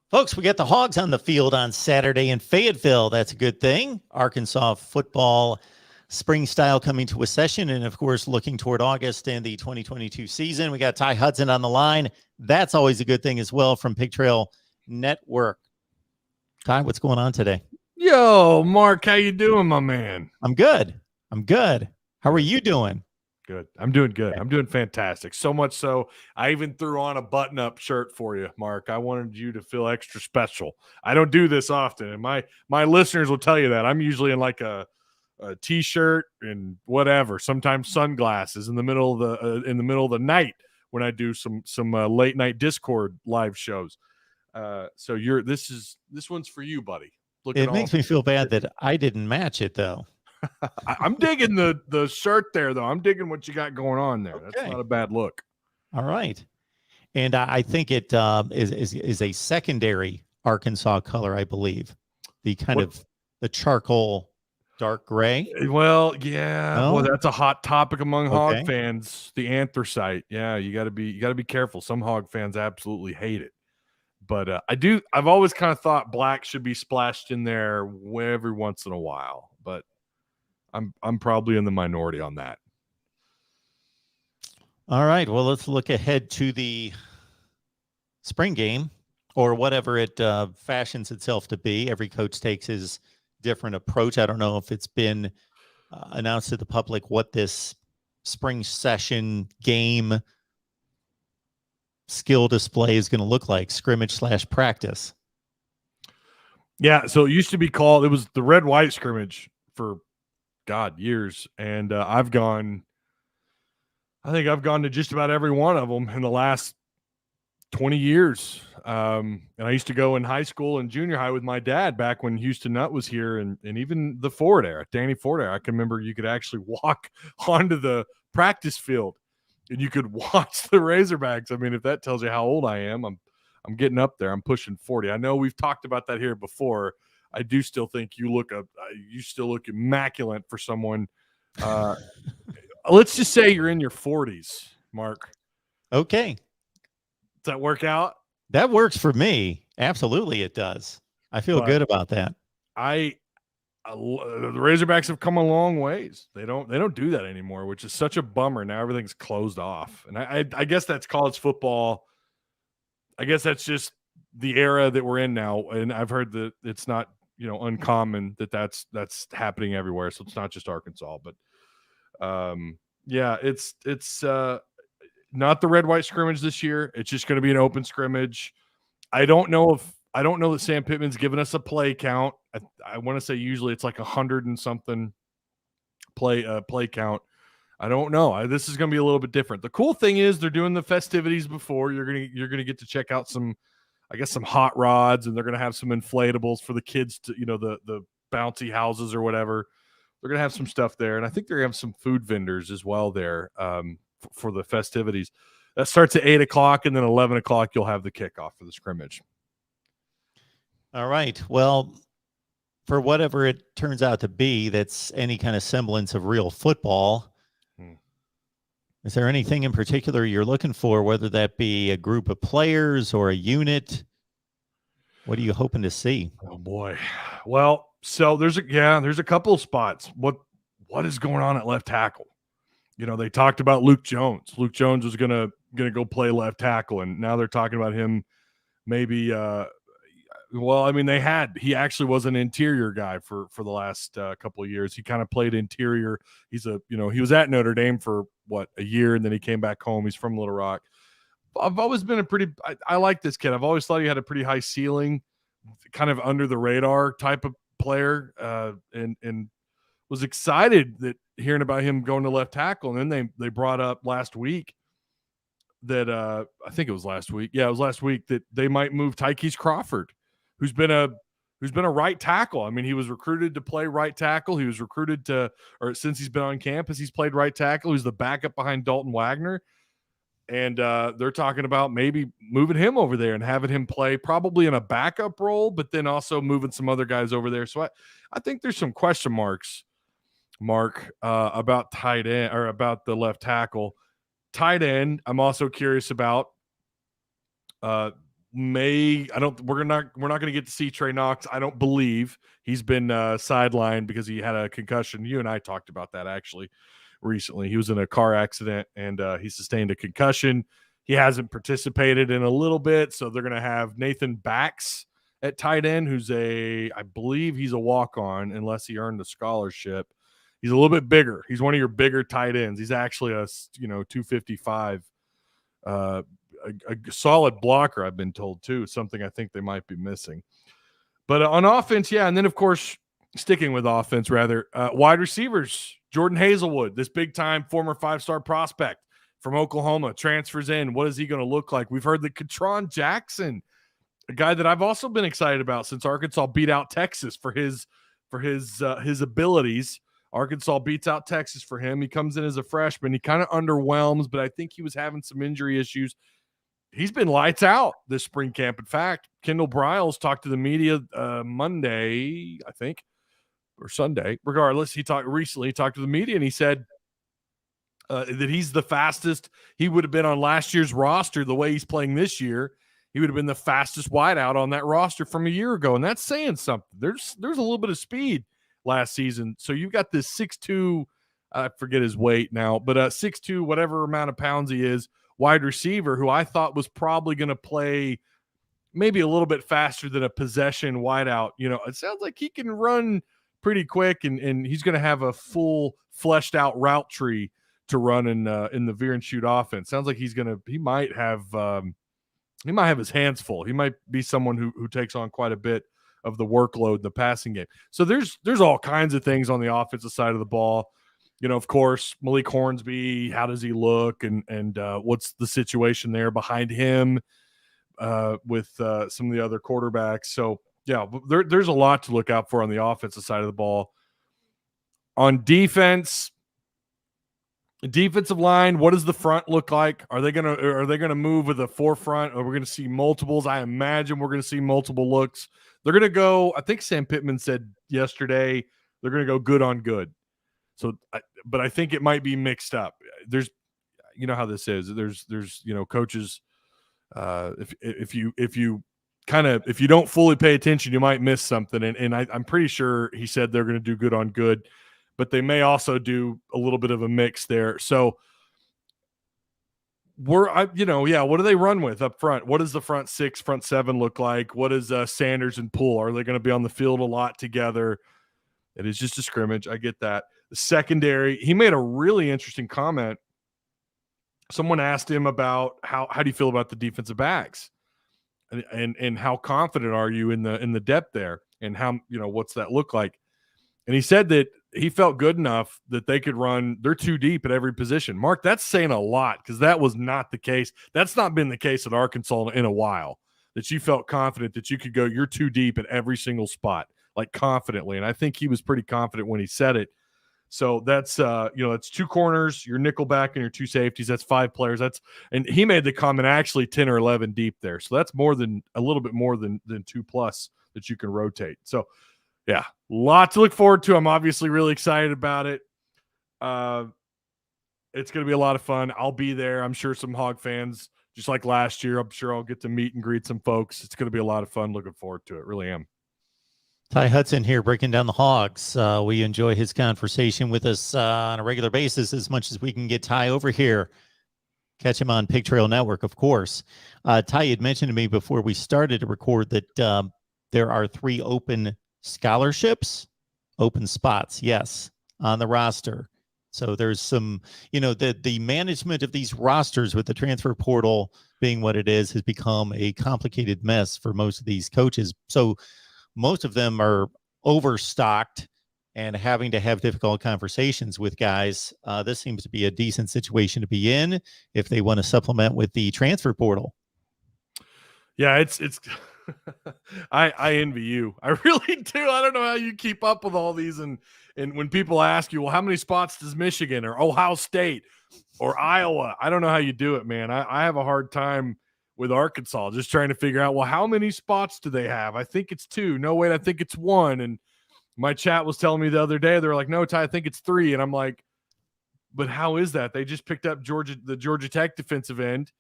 Folks, we got the Hogs on the field on Saturday in Fayetteville. That's a good thing. Arkansas football spring style coming to a session. And of course, looking toward August and the 2022 season. We got Ty Hudson on the line. That's always a good thing as well from Pig Trail Network. Ty, what's going on today? Yo, Mark, how you doing, my man? I'm good. How are you doing? Good. I'm doing good. I'm doing fantastic. So much so, I even threw on a button-up shirt for you, Mark. I wanted you to feel extra special. I don't do this often, and my listeners will tell you that. I'm usually in like a t-shirt and whatever. Sometimes sunglasses in the middle of the night when I do some late night Discord live shows. So this one's for you, buddy. It makes me feel bad that I didn't match it though. I'm digging the shirt there, though. I'm digging what you got going on there. Okay. That's not a bad look. All right. And I think it is a secondary Arkansas color, I believe. The kind of the charcoal dark gray. Well, yeah. No? Well, that's a hot topic among Hog fans. The anthracite. Yeah, you got to be careful. Some Hog fans absolutely hate it. But I've always kind of thought black should be splashed in there every once in a while. But I'm probably in the minority on that. All right. Well, let's look ahead to the spring game or whatever it fashions itself to be. Every coach takes his different approach. I don't know if it's been announced to the public what this spring session game skill display is going to look like, scrimmage/practice. Yeah. So it used to be called, it was the red-white scrimmage for years. And I think I've gone to just about every one of them in the last 20 years. And I used to go in high school and junior high with my dad back when Houston Nutt was here and even the Ford era, Danny Ford era. I can remember you could actually walk onto the practice field and you could watch the Razorbacks. I mean, if that tells you how old I am, I'm getting up there. I'm pushing 40. I know we've talked about that here before. I do still think you still look immaculate for someone. Let's just say you're in your 40s, Mark. Okay. Does that work out? That works for me. Absolutely, it does. I feel good about that. The Razorbacks have come a long ways. They don't do that anymore, which is such a bummer. Now everything's closed off, and I guess that's college football. I guess that's just the era that we're in now, and I've heard that it's not uncommon that's happening everywhere. So it's not just Arkansas, but yeah, it's not the red-white scrimmage this year. It's just going to be an open scrimmage. I don't know that Sam Pittman's given us a play count. I want to say usually it's like 100 and something play count. I don't know. This is going to be a little bit different. The cool thing is they're doing the festivities before. You're going to get to check out some hot rods, and they're going to have some inflatables for the kids to, the bouncy houses or whatever. They're going to have some stuff there. And I think they're going to have some food vendors as well there for the festivities. That starts at 8:00, and then 11:00, you'll have the kickoff for the scrimmage. All right. Well, for whatever it turns out to be, that's any kind of semblance of real football. Is there anything in particular you're looking for, whether that be a group of players or a unit? What are you hoping to see? Oh boy. Well, so there's a couple of spots. What is going on at left tackle? They talked about Luke Jones. Luke Jones was gonna go play left tackle, and now they're talking about him maybe he actually was an interior guy for the last couple of years. He kind of played interior. He was at Notre Dame for a year, and then he came back home. He's from Little Rock. I've always been I like this kid. I've always thought he had a pretty high ceiling, kind of under the radar type of player, and was excited that hearing about him going to left tackle. And then they brought up last week that I think it was last week. Yeah, it was last week that they might move Tykees Crawford, who's been a right tackle. I mean, he was recruited to play right tackle. He was recruited since he's been on campus, he's played right tackle. He's the backup behind Dalton Wagner. And they're talking about maybe moving him over there and having him play probably in a backup role, but then also moving some other guys over there. So I think there's some question marks, Mark, about tight end or about the left tackle. Tight end, I'm also curious about. we're not going to get to see Trey Knox. I don't believe. He's been sidelined because he had a concussion. You and I talked about that actually recently. He was in a car accident and he sustained a concussion. He hasn't participated in a little bit, so they're going to have Nathan Bax at tight end, I believe he's a walk-on unless he earned a scholarship. He's a little bit bigger. He's one of your bigger tight ends. He's actually a 255, a solid blocker, I've been told too, something I think they might be missing. But on offense, yeah, and then of course, sticking with offense rather, wide receivers, Jordan Hazelwood, this big-time former 5-star prospect from Oklahoma, transfers in. What is he going to look like? We've heard that Katron Jackson, a guy that I've also been excited about since Arkansas beat out Texas for his abilities. Arkansas beats out Texas for him. He comes in as a freshman. He kind of underwhelms, but I think he was having some injury issues. He's been lights out this spring camp. In fact, Kendall Briles talked to the media Monday, I think, or Sunday. Regardless, he talked to the media, and he said that he's the fastest. He would have been on last year's roster the way he's playing this year. He would have been the fastest wideout on that roster from a year ago, and that's saying something. There's a little bit of speed last season. So you've got this 6'2", I forget his weight now, but 6'2", whatever amount of pounds he is, wide receiver who I thought was probably going to play maybe a little bit faster than a possession wideout. It sounds like he can run pretty quick, and he's going to have a full fleshed out route tree to run in the veer and shoot offense. Sounds like he might have his hands full. He might be someone who takes on quite a bit of the workload in the passing game. So there's all kinds of things on the offensive side of the ball. Of course, Malik Hornsby, how does he look, and what's the situation there behind him with some of the other quarterbacks. So yeah, there's a lot to look out for on the offensive side of the ball. On defense, defensive line, what does the front look like? Are they gonna move with a forefront, or we're gonna see multiples? I imagine we're gonna see multiple looks. They're gonna go. I think Sam Pittman said yesterday they're gonna go good on good. So, but I think it might be mixed up. There's, how this is. There's coaches. If you don't fully pay attention, you might miss something. And I'm pretty sure he said they're going to do good on good, but they may also do a little bit of a mix there. So what do they run with up front? What does the front 6, front 7 look like? What is Sanders and Poole? Are they going to be on the field a lot together? It is just a scrimmage. I get that. The secondary, he made a really interesting comment. Someone asked him about how do you feel about the defensive backs, and how confident are you in the depth there, and how what's that look like? And he said that he felt good enough that they could run. They're too deep at every position. Mark, that's saying a lot, because that was not the case. That's not been the case at Arkansas in a while. That you felt confident that you could go. You're too deep at every single spot, like confidently. And I think he was pretty confident when he said it. So that's it's 2 corners, your nickel back, and your 2 safeties. That's 5 players. And he made the comment actually 10 or 11 deep there. So that's a little bit more than 2+ that you can rotate. So yeah, a lot to look forward to. I'm obviously really excited about it. It's going to be a lot of fun. I'll be there. I'm sure some Hog fans, just like last year, I'm sure I'll get to meet and greet some folks. It's going to be a lot of fun. Looking forward to it. Really am. Ty Hudson here, breaking down the Hogs. We enjoy his conversation with us on a regular basis as much as we can get Ty over here. Catch him on Pig Trail Network, of course. Ty had mentioned to me before we started to record that there are 3 open scholarships, open spots, yes, on the roster. So there's some, the management of these rosters with the transfer portal being what it is has become a complicated mess for most of these coaches. So most of them are overstocked and having to have difficult conversations with guys. This seems to be a decent situation to be in if they want to supplement with the transfer portal. Yeah, it's I envy you. I really do. I don't know how you keep up with all these. And when people ask you, well, how many spots does Michigan or Ohio State or Iowa? I don't know how you do it, man. I have a hard time with Arkansas, just trying to figure out, well, how many spots do they have? I think it's 2. No, wait, I think it's 1. And my chat was telling me the other day, they're like, no, Ty, I think it's 3. And I'm like, but how is that? They just picked up the Georgia Tech defensive end.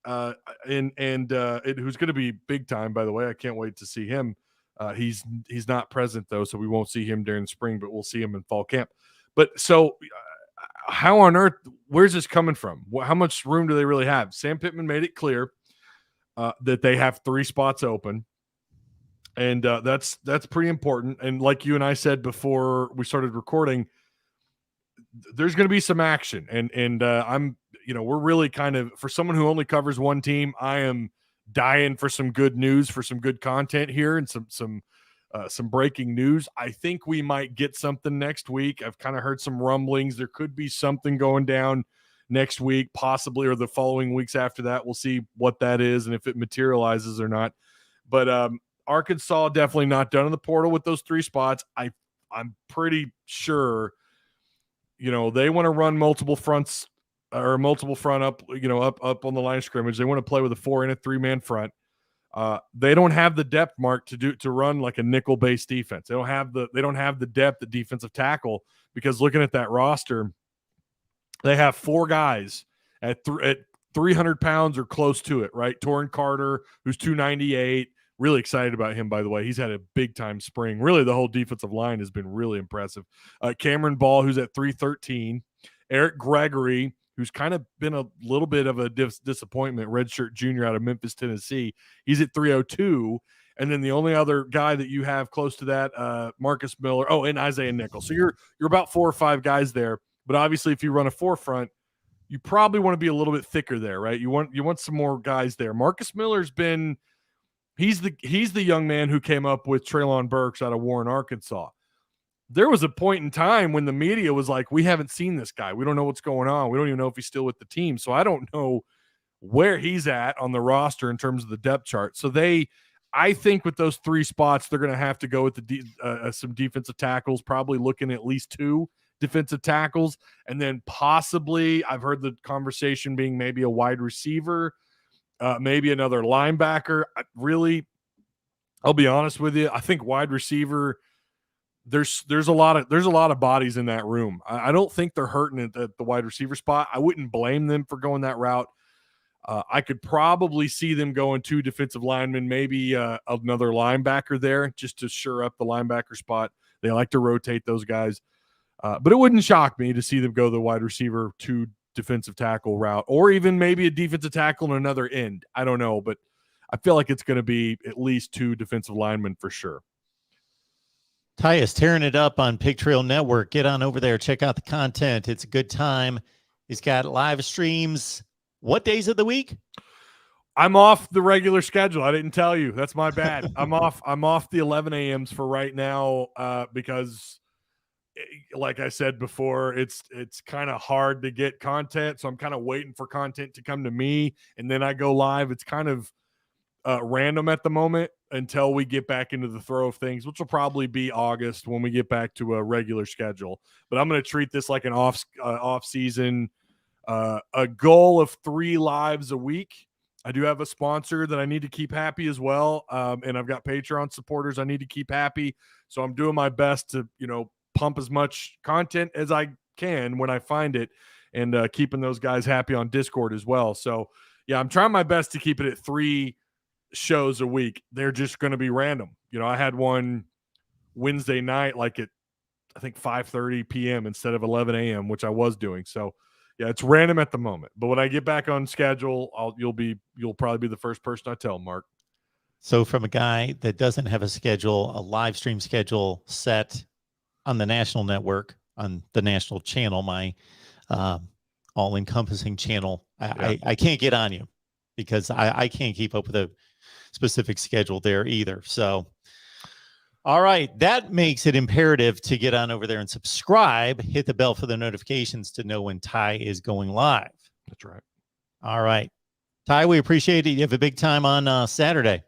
who's going to be big time, by the way. I can't wait to see him. He's not present though, so we won't see him during spring, but we'll see him in fall camp. But so how on earth, where's this coming from? How much room do they really have? Sam Pittman made it clear that they have 3 spots open. And that's pretty important. And like you and I said before we started recording, there's going to be some action. And I'm, we're really kind of, for someone who only covers one team, I am dying for some good news, for some good content here, and some breaking news. I think we might get something next week. I've kind of heard some rumblings. There could be something going down next week, possibly, or the following weeks after that. We'll see what that is and if it materializes or not. But Arkansas definitely not done in the portal with those 3 spots. I'm pretty sure, they want to run multiple fronts or multiple front up, up on the line of scrimmage. They want to play with a 4 and a 3-man front. They don't have the depth, Mark, to run like a nickel-based defense. They don't have the depth at defensive tackle, because looking at that roster, they have 4 guys at 300 pounds or close to it, right? Torrin Carter, who's 298. Really excited about him, by the way. He's had a big-time spring. Really, the whole defensive line has been really impressive. Cameron Ball, who's at 313. Eric Gregory, who's kind of been a little bit of a disappointment, redshirt junior out of Memphis, Tennessee. He's at 302. And then the only other guy that you have close to that, Marcus Miller. Oh, and Isaiah Nichols. So you're about 4 or 5 guys there. But obviously, if you run a 4-front, you probably want to be a little bit thicker there, right? You want some more guys there. Marcus Miller's been – he's the young man who came up with Treylon Burks out of Warren, Arkansas. There was a point in time when the media was like, we haven't seen this guy. We don't know what's going on. We don't even know if he's still with the team. So I don't know where he's at on the roster in terms of the depth chart. So I think with those 3 spots, they're going to have to go with some defensive tackles, probably looking at least 2 defensive tackles. And then possibly, I've heard the conversation being maybe a wide receiver, maybe another linebacker. I'll be honest with you. I think wide receiver, there's a lot of bodies in that room. I don't think they're hurting at the wide receiver spot. I wouldn't blame them for going that route. I could probably see them going 2 defensive linemen, maybe another linebacker there, just to shore up the linebacker spot. They like to rotate those guys. But it wouldn't shock me to see them go the wide receiver 2 defensive tackle route, or even maybe a defensive tackle on another end. I don't know, but I feel like it's going to be at least 2 defensive linemen for sure. Ty is tearing it up on Pig Trail Network. Get on over there. Check out the content. It's a good time. He's got live streams. What days of the week? I'm off the regular schedule. I didn't tell you. That's my bad. I'm off the 11 a.m.s for right now because, like I said before, it's kind of hard to get content. So I'm kind of waiting for content to come to me, and then I go live. It's kind of random at the moment until we get back into the throw of things, which will probably be August when we get back to a regular schedule. But I'm going to treat this like an off season, a goal of 3 lives a week. I do have a sponsor that I need to keep happy as well. And I've got Patreon supporters I need to keep happy. So I'm doing my best to, pump as much content as I can when I find it, and keeping those guys happy on Discord as well. So yeah, I'm trying my best to keep it at 3 shows a week. They're just going to be random. I had one Wednesday night, like at, I think 5:30 p.m. instead of 11 a.m., which I was doing. So yeah, it's random at the moment, but when I get back on schedule, you'll probably be the first person I tell, Mark. So from a guy that doesn't have a schedule, a live stream schedule set on the national network, on the national channel, my all-encompassing channel, I can't get on you because I can't keep up with a specific schedule there either. So, all right, that makes it imperative to get on over there and subscribe, hit the bell for the notifications to know when Ty is going live. That's right. All right, Ty, we appreciate it. You have a big time on Saturday.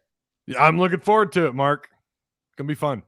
Yeah, I'm looking forward to it, Mark. It's going to be fun.